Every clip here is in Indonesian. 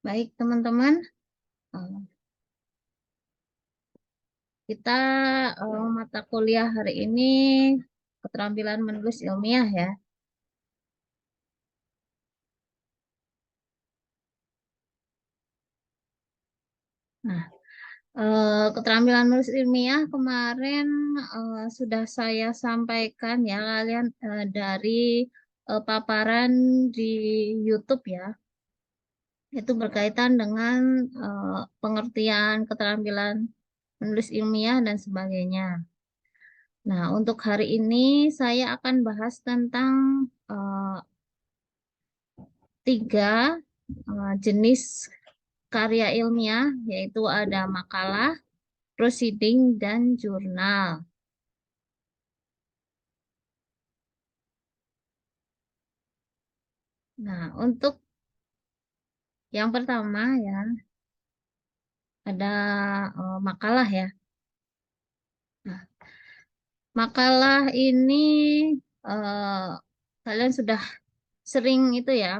Baik, teman-teman. Eh, Kita mata kuliah hari ini keterampilan menulis ilmiah ya. Nah, keterampilan menulis ilmiah kemarin sudah saya sampaikan ya kalian dari paparan di YouTube ya. Itu berkaitan dengan pengertian keterampilan menulis ilmiah dan sebagainya. Nah, untuk hari ini saya akan bahas tentang eh, tiga jenis karya ilmiah, yaitu ada makalah, proceeding, dan jurnal. Nah, untuk yang pertama ya, ada makalah ya. Nah, makalah ini eh, kalian sudah sering itu ya,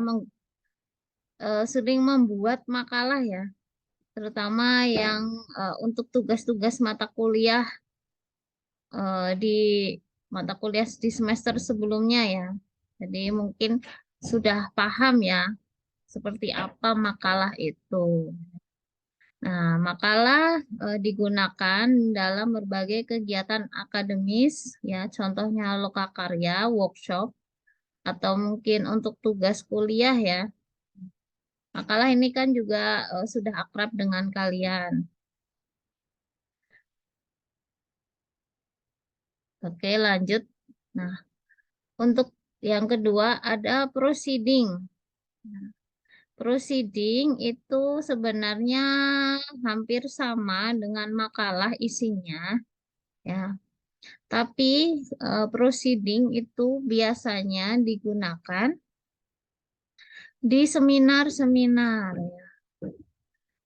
sering membuat makalah ya, terutama yang untuk tugas-tugas mata kuliah di mata kuliah di semester sebelumnya ya. Jadi mungkin sudah paham ya seperti apa makalah itu. Nah, makalah digunakan dalam berbagai kegiatan akademis ya, contohnya lokakarya, workshop, atau mungkin untuk tugas kuliah ya. Makalah ini kan juga sudah akrab dengan kalian. Oke, lanjut. Nah, untuk yang kedua ada proceeding. Nah, proceeding itu sebenarnya hampir sama dengan makalah isinya, ya. Tapi proceeding itu biasanya digunakan di seminar-seminar, ya.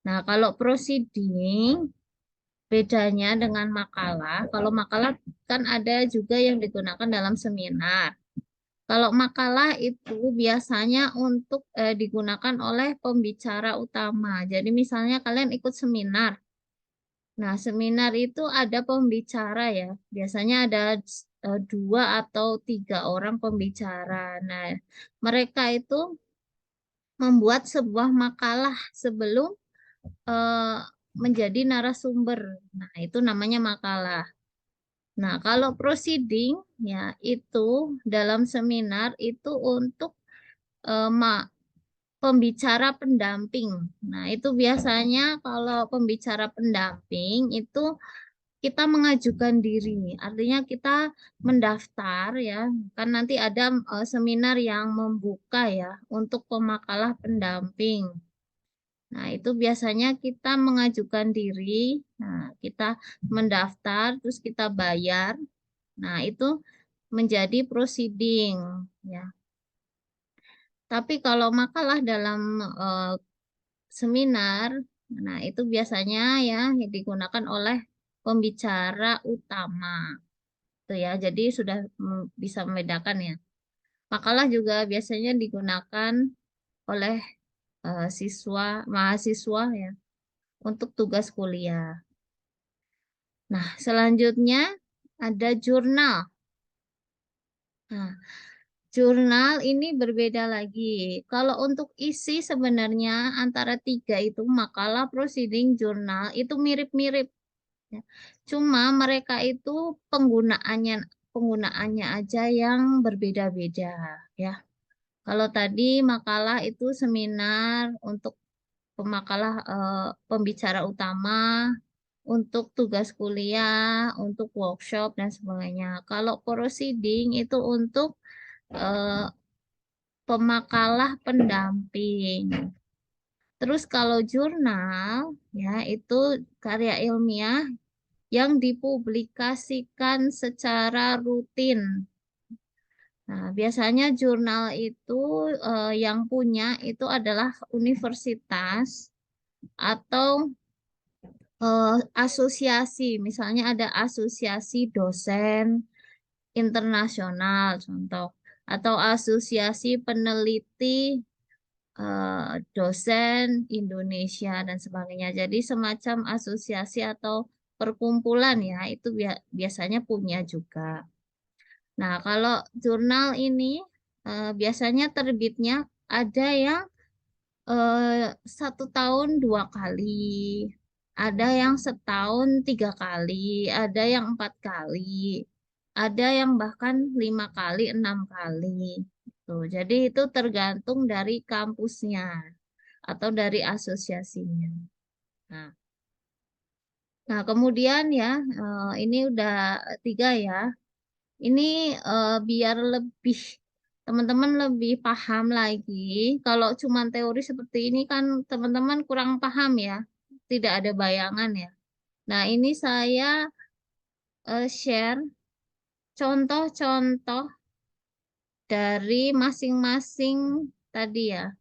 Nah, kalau proceeding bedanya dengan makalah, kalau makalah kan ada juga yang digunakan dalam seminar. Kalau makalah itu biasanya untuk digunakan oleh pembicara utama. Jadi misalnya kalian ikut seminar. Nah, seminar itu ada pembicara ya. Biasanya ada dua atau tiga orang pembicara. Nah, mereka itu membuat sebuah makalah sebelum eh, menjadi narasumber. Nah, itu namanya makalah. Nah, kalau proceeding ya itu dalam seminar itu untuk pembicara pendamping. Nah, itu biasanya kalau pembicara pendamping itu kita mengajukan diri. Artinya kita mendaftar ya. Kan nanti ada seminar yang membuka ya untuk pemakalah pendamping. Nah, itu biasanya kita mengajukan diri. Nah, kita mendaftar terus kita bayar. Nah, itu menjadi proceeding ya. Tapi kalau makalah dalam seminar, nah itu biasanya ya yang digunakan oleh pembicara utama. Itu ya. Jadi sudah bisa membedakan ya. Makalah juga biasanya digunakan oleh mahasiswa ya untuk tugas kuliah. Nah, selanjutnya ada jurnal. Nah, jurnal ini berbeda lagi. Kalau untuk isi sebenarnya antara tiga itu makalah, proceeding, jurnal itu mirip-mirip, ya. Cuma mereka itu penggunaannya aja yang berbeda-beda ya. Kalau tadi makalah itu seminar untuk pemakalah pembicara utama, untuk tugas kuliah, untuk workshop dan sebagainya. Kalau proceeding itu untuk eh, pemakalah pendamping. Terus kalau jurnal ya itu karya ilmiah yang dipublikasikan secara rutin. Nah, biasanya jurnal itu yang punya itu adalah universitas atau asosiasi. Misalnya ada asosiasi dosen internasional contoh atau asosiasi peneliti dosen Indonesia dan sebagainya. Jadi semacam asosiasi atau perkumpulan ya, itu biasanya punya juga. Nah, kalau jurnal ini biasanya terbitnya ada yang 1 tahun 2 kali, ada yang setahun 3 kali, ada yang 4 kali, ada yang bahkan 5 kali, 6 kali. Tuh, jadi itu tergantung dari kampusnya atau dari asosiasinya. Nah, nah, kemudian ya, ini udah 3 ya. Ini biar lebih teman-teman lebih paham lagi. Kalau cuma teori seperti ini kan teman-teman kurang paham ya, tidak ada bayangan ya. Nah, ini saya share contoh-contoh dari masing-masing tadi ya,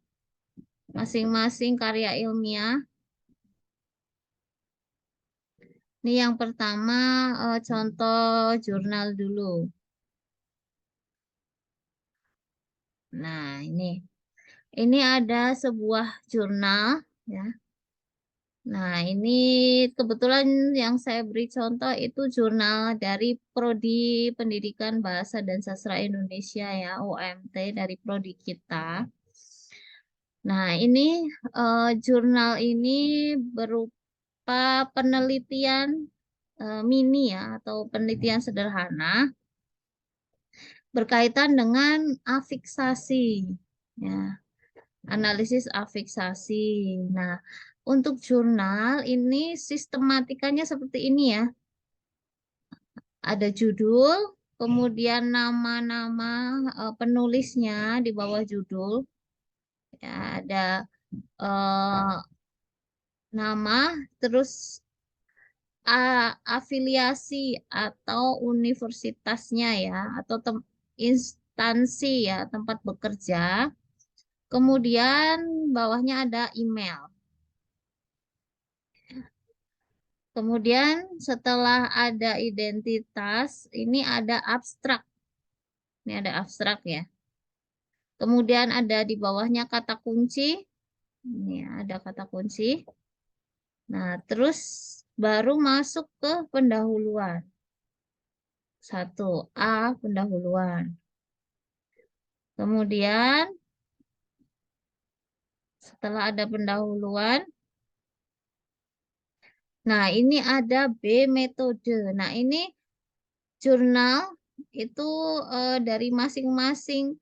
masing-masing karya ilmiah. Ini yang pertama contoh jurnal dulu. Nah, ini ada sebuah jurnal ya. Nah, ini kebetulan yang saya beri contoh itu jurnal dari Prodi Pendidikan Bahasa dan Sastra Indonesia ya, UMT dari prodi kita. Nah, ini jurnal ini berupa penelitian mini ya atau penelitian sederhana berkaitan dengan afiksasi ya, analisis afiksasi. Nah, untuk jurnal ini sistematikanya seperti ini ya. Ada judul, kemudian nama-nama penulisnya di bawah judul. Ya, ada eh, nama, terus afiliasi atau universitasnya ya, atau instansi ya, tempat bekerja. Kemudian bawahnya ada email. Kemudian setelah ada identitas, ini ada abstrak. Ini ada abstrak ya. Kemudian ada di bawahnya kata kunci. Ini ada kata kunci. Nah, terus baru masuk ke pendahuluan. 1A pendahuluan. Kemudian setelah ada pendahuluan, nah ini ada B metode. Nah, ini jurnal itu dari masing-masing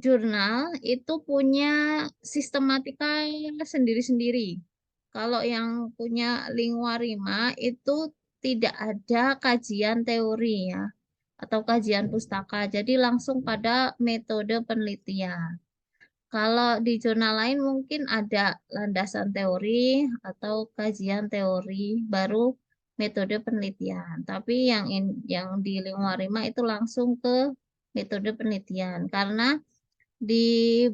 jurnal itu punya sistematika sendiri-sendiri. Kalau yang punya Lingua Rima itu tidak ada kajian teori ya atau kajian pustaka. Jadi langsung pada metode penelitian. Kalau di jurnal lain mungkin ada landasan teori atau kajian teori baru metode penelitian. Tapi yang di Lingua Rima itu langsung ke metode penelitian karena di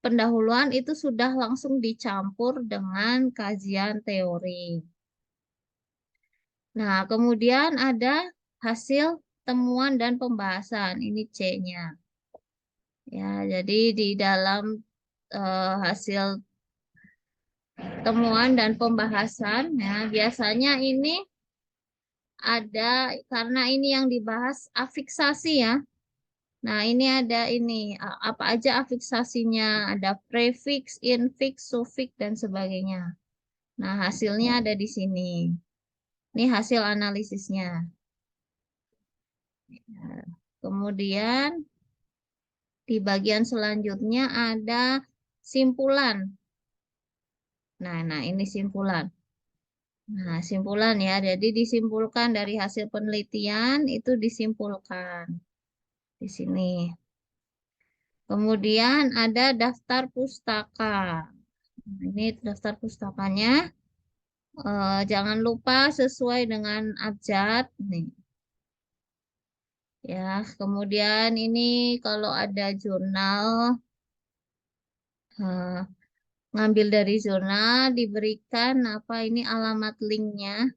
pendahuluan itu sudah langsung dicampur dengan kajian teori. Nah, kemudian ada hasil temuan dan pembahasan. Ini C-nya. Ya, jadi di dalam hasil temuan dan pembahasan, ya, biasanya ini ada karena ini yang dibahas afiksasi ya. Nah, ini ada ini apa aja afiksasinya, ada prefix, infiks, sufiks dan sebagainya. Nah, hasilnya ada di sini. Ini hasil analisisnya. Nah, kemudian di bagian selanjutnya ada simpulan. Nah, ini simpulan. Nah, simpulan ya. Jadi disimpulkan dari hasil penelitian itu disimpulkan di sini. Kemudian ada daftar pustaka. Nah, ini daftar pustakanya. Jangan lupa sesuai dengan abjad. Nih. Ya, kemudian ini kalau ada jurnal, eh, ngambil dari jurnal, diberikan apa ini alamat linknya.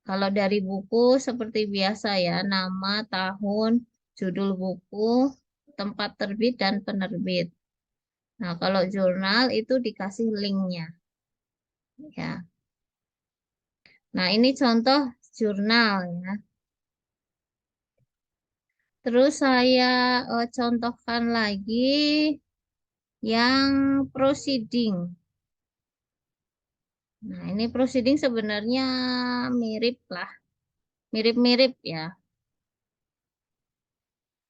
Kalau dari buku seperti biasa ya, nama, tahun, judul buku, tempat terbit, dan penerbit. Nah, kalau jurnal itu dikasih linknya, ya. Nah, ini contoh jurnal ya. Terus saya contohkan lagi yang proceeding. Nah, ini proceeding sebenarnya mirip lah, mirip-mirip ya.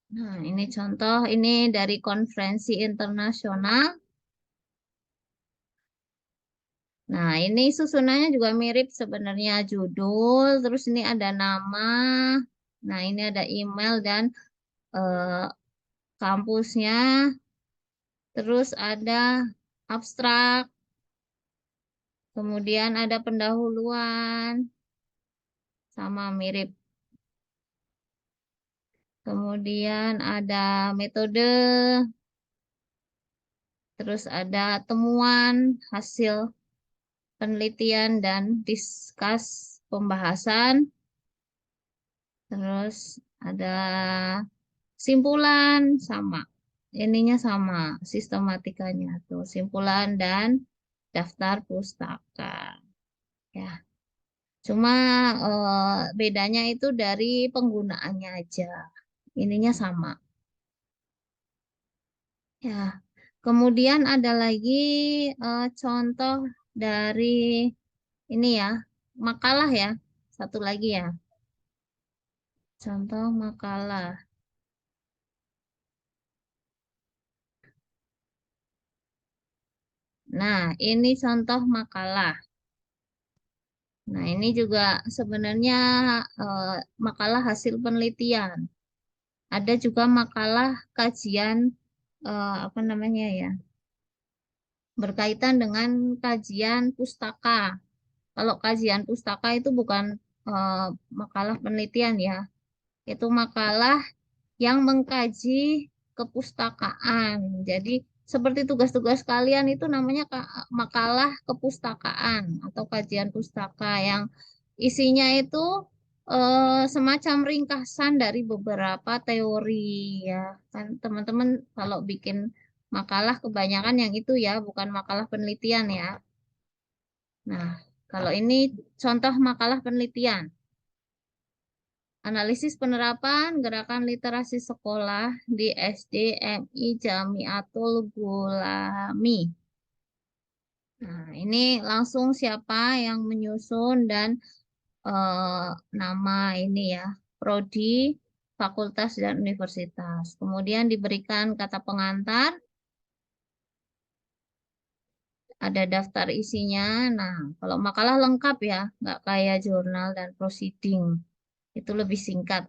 Nah, ini contoh, ini dari konferensi internasional. Nah, ini susunannya juga mirip sebenarnya judul, terus ini ada nama, nah ini ada email dan eh, kampusnya, terus ada abstrak, kemudian ada pendahuluan, sama mirip. Kemudian ada metode, terus ada temuan, hasil penelitian dan diskus pembahasan, terus ada simpulan sama. Ininya sama, sistematikanya tuh, simpulan dan daftar pustaka. Ya, cuma bedanya itu dari penggunaannya aja. Ininya sama. Ya, kemudian ada lagi contoh dari ini ya, makalah ya. Satu lagi ya, contoh makalah. Nah, ini contoh makalah. Nah, ini juga sebenarnya eh, makalah hasil penelitian. Ada juga makalah kajian apa namanya ya, berkaitan dengan kajian pustaka. Kalau kajian pustaka itu bukan eh, makalah penelitian ya, itu makalah yang mengkaji kepustakaan. Jadi seperti tugas-tugas kalian itu namanya makalah kepustakaan atau kajian pustaka yang isinya itu semacam ringkasan dari beberapa teori ya. Kan teman-teman kalau bikin makalah kebanyakan yang itu ya, bukan makalah penelitian ya. Nah, kalau ini contoh makalah penelitian. Analisis penerapan gerakan literasi sekolah di SD MI Jamiatul Gulami. Nah, ini langsung siapa yang menyusun dan eh, nama ini ya, prodi, fakultas dan universitas. Kemudian diberikan kata pengantar, ada daftar isinya. Nah, kalau makalah lengkap ya, nggak kayak jurnal dan proceeding. Itu lebih singkat.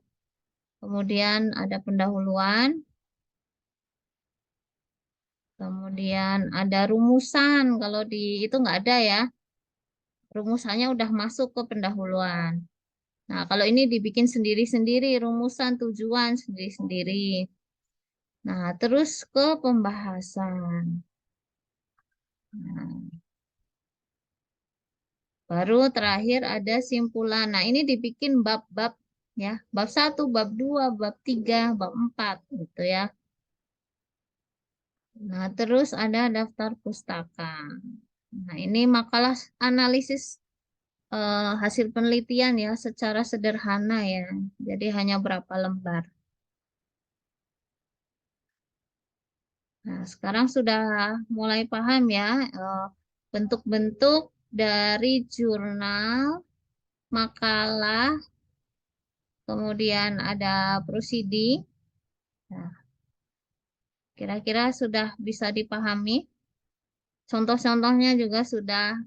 Kemudian ada pendahuluan, kemudian ada rumusan. Kalau di itu nggak ada ya. Rumusannya udah masuk ke pendahuluan. Nah, kalau ini dibikin sendiri-sendiri, rumusan tujuan sendiri-sendiri. Nah, terus ke pembahasan. Nah, baru terakhir ada simpulan. Nah, ini dibikin bab-bab ya. Bab satu, bab 2, bab 3, bab 4 gitu ya. Nah, terus ada daftar pustaka. Nah, ini makalah analisis hasil penelitian ya secara sederhana ya. Jadi hanya berapa lembar. Nah, sekarang sudah mulai paham ya bentuk-bentuk dari jurnal, makalah, kemudian ada proceeding. Nah, kira-kira sudah bisa dipahami. Contoh-contohnya juga sudah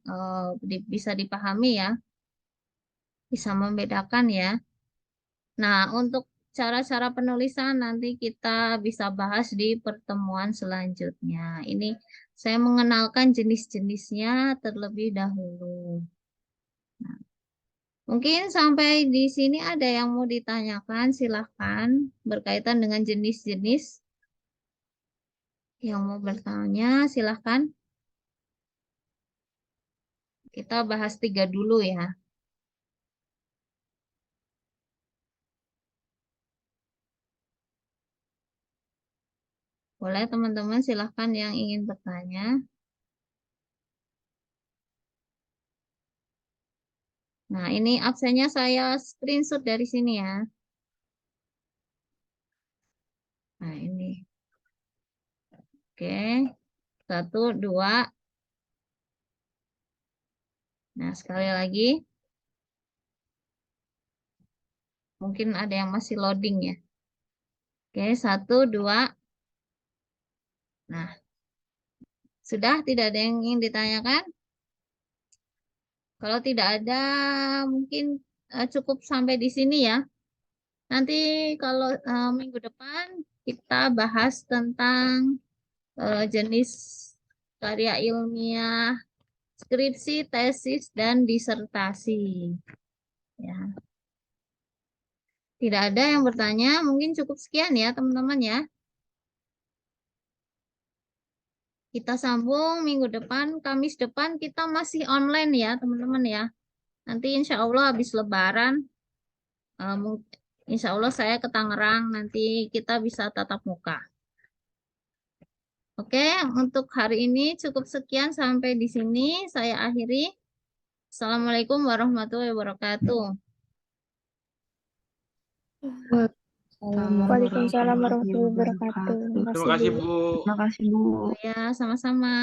bisa dipahami ya, bisa membedakan ya. Nah, untuk cara-cara penulisan nanti kita bisa bahas di pertemuan selanjutnya. Ini saya mengenalkan jenis-jenisnya terlebih dahulu. Mungkin sampai di sini ada yang mau ditanyakan, silahkan berkaitan dengan jenis-jenis yang mau bertanya, silahkan. Kita bahas tiga dulu ya. Boleh teman-teman silahkan yang ingin bertanya. Nah, ini absennya saya screenshot dari sini ya. Nah, ini. Oke. Satu, dua. Nah, sekali lagi. Mungkin ada yang masih loading ya. Oke, satu, dua. Nah, sudah tidak ada yang ingin ditanyakan? Kalau tidak ada, mungkin cukup sampai di sini ya. Nanti kalau minggu depan kita bahas tentang jenis karya ilmiah, skripsi, tesis, dan disertasi. Ya, tidak ada yang bertanya, mungkin cukup sekian ya teman-teman ya. Kita sambung minggu depan, Kamis depan kita masih online ya teman-teman ya. Nanti insya Allah habis Lebaran, insya Allah saya ke Tangerang, nanti kita bisa tatap muka. Oke, untuk hari ini cukup sekian sampai di sini. Saya akhiri. Assalamualaikum warahmatullahi wabarakatuh. Waalaikumsalam warahmatullahi wabarakatuh. Terima Terima kasih, kasih, Bu. Bu. Terima kasih, Bu. Ya, sama-sama.